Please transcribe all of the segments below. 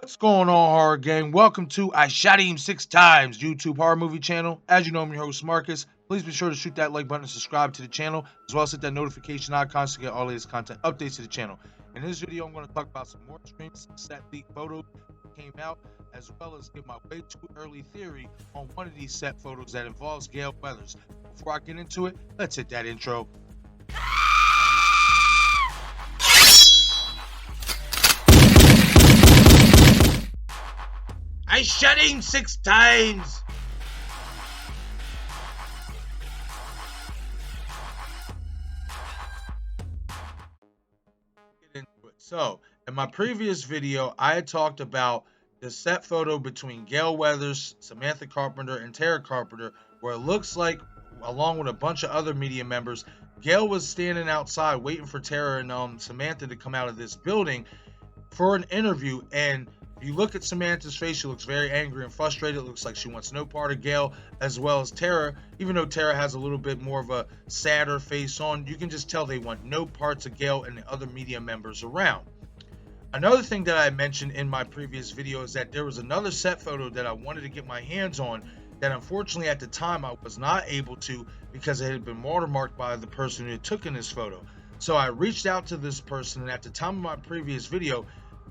What's going on, horror gang? Welcome to I Shot Him 6 Times YouTube horror movie channel. As you know, I'm your host Marcus. Please be sure to shoot that like button and subscribe to the channel, as well as hit that notification icon to get all latest content updates to the channel. In this video, I'm going to talk about some more Scream set leak photos that came out, as well as give my way too early theory on one of these set photos that involves Gale Weathers. Before I get into it, let's hit that intro. I shot him 6 times. Get into it. So, in my previous video, I had talked about the set photo between Gale Weathers, Samantha Carpenter, and Tara Carpenter, where it looks like, along with a bunch of other media members, Gale was standing outside waiting for Tara and Samantha to come out of this building for an interview. And if you look at Samantha's face, she looks very angry and frustrated. It looks like she wants no part of Gale, as well as Tara. Even though Tara has a little bit more of a sadder face on, you can just tell they want no parts of Gale and the other media members around. Another thing that I mentioned in my previous video is that there was another set photo that I wanted to get my hands on that unfortunately at the time I was not able to, because it had been watermarked by the person who had taken this photo. So I reached out to this person, and at the time of my previous video,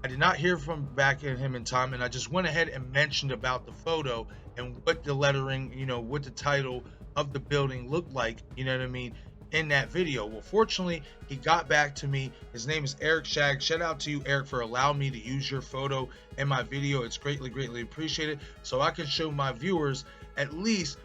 I did not hear from back at him in time, and I just went ahead and mentioned about the photo and what the lettering, what the title of the building looked like, in that video. Well, fortunately, he got back to me. His name is Eric Shag. Shout out to you, Eric, for allowing me to use your photo in my video. It's greatly appreciated, so I can show my viewers at least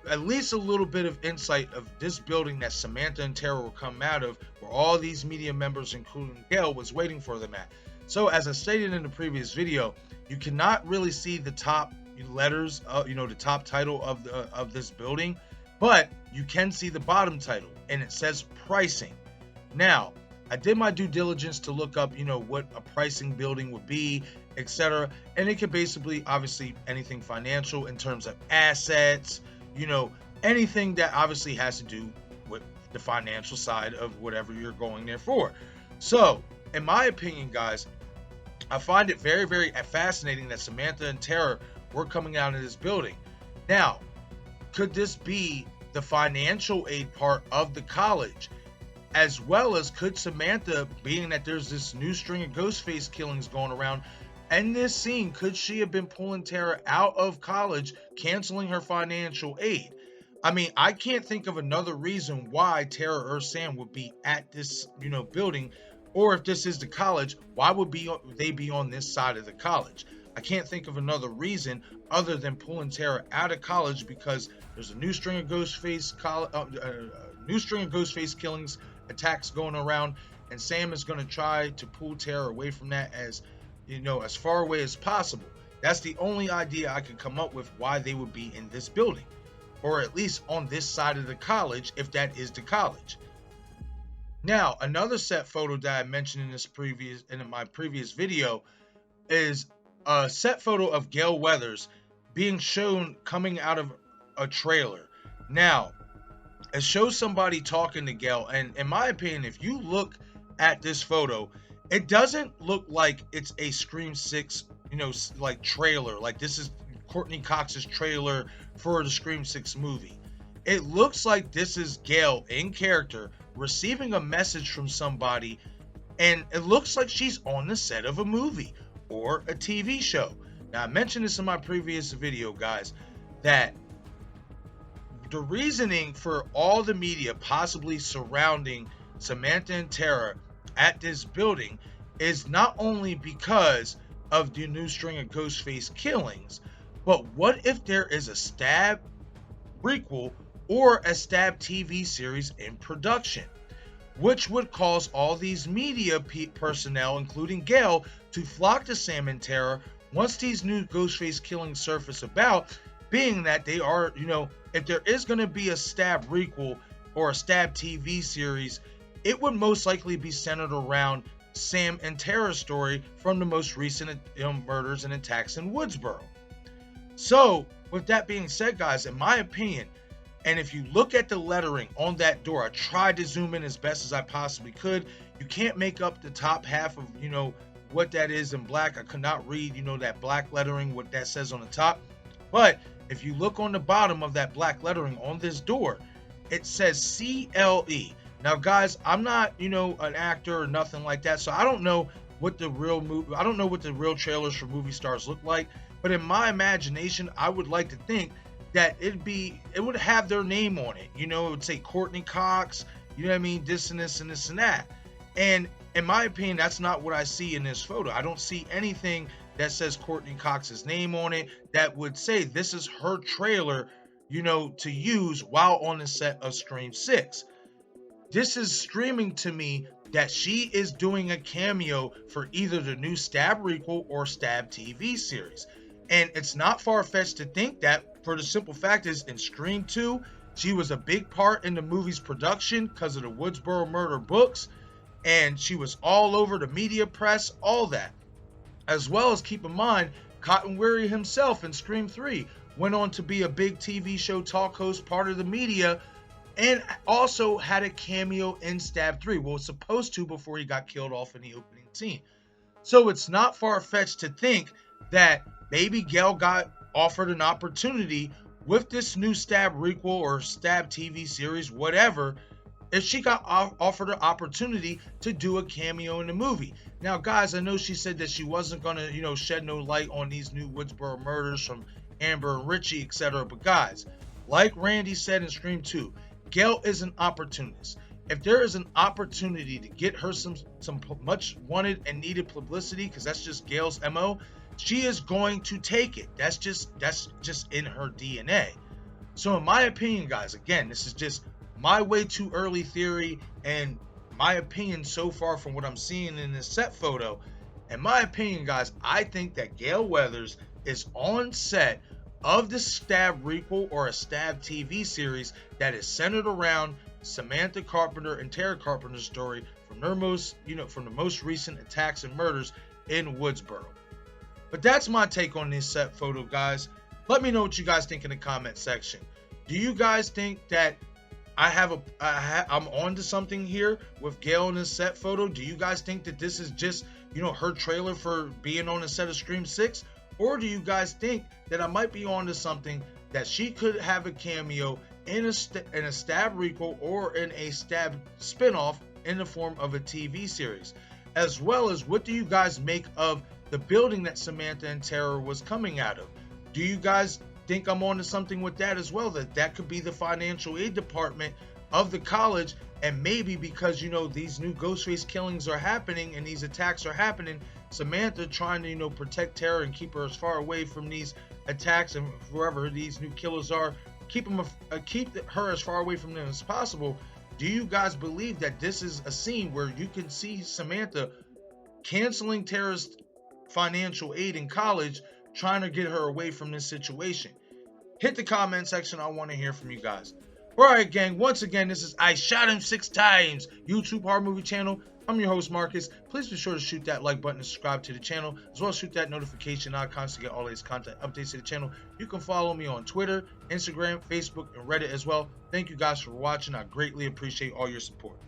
a little bit of insight of this building that Samantha and Tara were coming out of, where all these media members, including Gale, was waiting for them at. So as I stated in the previous video, you cannot really see the top letters, the top title of this building, but you can see the bottom title, and it says pricing. Now, I did my due diligence to look up, what a pricing building would be, etc. And it could basically, obviously, anything financial in terms of assets, anything that obviously has to do with the financial side of whatever you're going there for. So, in my opinion, guys, I find it very fascinating that Samantha and Tara were coming out of this building. Now, could this be the financial aid part of the college? As well as, could Samantha, being that there's this new string of ghostface killings going around, and this scene, could she have been pulling Tara out of college, canceling her financial aid? I mean, I can't think of another reason why Tara or Sam would be at this, building. Or if this is the college, why would they be on this side of the college? I can't think of another reason other than pulling Tara out of college, because there's a new string of ghostface killings, attacks going around, and Sam is going to try to pull Tara away from that as far away as possible. That's the only idea I could come up with why they would be in this building, or at least on this side of the college, if that is the college. Now, another set photo that I mentioned in my previous video is a set photo of Gale Weathers being shown coming out of a trailer. Now, it shows somebody talking to Gale, and in my opinion, if you look at this photo, it doesn't look like it's a Scream 6, like trailer. Like this is Courtney Cox's trailer for the Scream 6 movie. It looks like this is Gale in character receiving a message from somebody, and it looks like she's on the set of a movie or a TV show. Now, I mentioned this in my previous video, guys, that the reasoning for all the media possibly surrounding Samantha and Tara at this building is not only because of the new string of ghostface killings, but what if there is a Stab prequel or a Stab TV series in production, which would cause all these media personnel, including Gale, to flock to Sam and Tara once these new ghostface killings surface about, being that they are, if there is going to be a Stab prequel or a Stab TV series, it would most likely be centered around Sam and Tara's story from the most recent murders and attacks in Woodsboro. So, with that being said, guys, in my opinion, and if you look at the lettering on that door, I tried to zoom in as best as I possibly could. You can't make up the top half of, what that is in black. I could not read, that black lettering, what that says on the top. But if you look on the bottom of that black lettering on this door, it says CLE. Now, guys, I'm not, an actor or nothing like that, so I don't know what the real trailers for movie stars look like. But in my imagination, I would like to think that it would have their name on it. It would say Courtney Cox, this and this and this and that. And in my opinion, that's not what I see in this photo. I don't see anything that says Courtney Cox's name on it that would say this is her trailer, to use while on the set of Scream 6. This is screaming to me that she is doing a cameo for either the new Stab requel or Stab TV series. And it's not far-fetched to think that, for the simple fact is, in Scream 2, she was a big part in the movie's production because of the Woodsboro murder books, and she was all over the media press, all that. As well as, keep in mind, Cotton Weary himself in Scream 3 went on to be a big TV show talk host, part of the media, and also had a cameo in Stab 3. Well, supposed to before he got killed off in the opening scene. So it's not far-fetched to think that maybe Gail got offered an opportunity with this new Stab requel or Stab TV series, whatever, if she got offered an opportunity to do a cameo in the movie. Now, guys, I know she said that she wasn't going to, shed no light on these new Woodsboro murders from Amber and Richie, etc. But guys, like Randy said in Scream 2, Gail is an opportunist. If there is an opportunity to get her some much wanted and needed publicity, because that's just Gail's MO, she is going to take it. That's just in her DNA. So in my opinion, guys, again, this is just my way too early theory and my opinion so far from what I'm seeing in this set photo. In my opinion, guys, I think that Gale Weathers is on set of the Stab requel or a Stab TV series that is centered around Samantha Carpenter and Tara Carpenter's story from their from the most recent attacks and murders in Woodsboro. But that's my take on this set photo, guys. Let me know what you guys think in the comment section. Do you guys think that I'm onto something here with Gail in this set photo? Do you guys think that this is just, her trailer for being on the set of Scream 6? Or do you guys think that I might be onto something that she could have a cameo in a Stab requel or in a Stab spinoff in the form of a TV series? As well as, what do you guys make of the building that Samantha and Tara was coming out of? Do you guys think I'm onto something with that as well? That could be the financial aid department of the college, and maybe because these new Ghostface killings are happening and these attacks are happening, Samantha trying to protect Tara and keep her as far away from these attacks and wherever these new killers are, keep her as far away from them as possible. Do you guys believe that this is a scene where you can see Samantha canceling Tara's financial aid in college, trying to get her away from this situation? Hit the comment section. I want to hear from you guys. All right, gang. Once again, this is I Shot Him 6 Times YouTube horror movie channel. I'm your host, Marcus. Please be sure to shoot that like button and subscribe to the channel, as well as shoot that notification icon to get all these content updates to the channel. You can follow me on Twitter, Instagram, Facebook, and Reddit as well. Thank you guys for watching. I greatly appreciate all your support.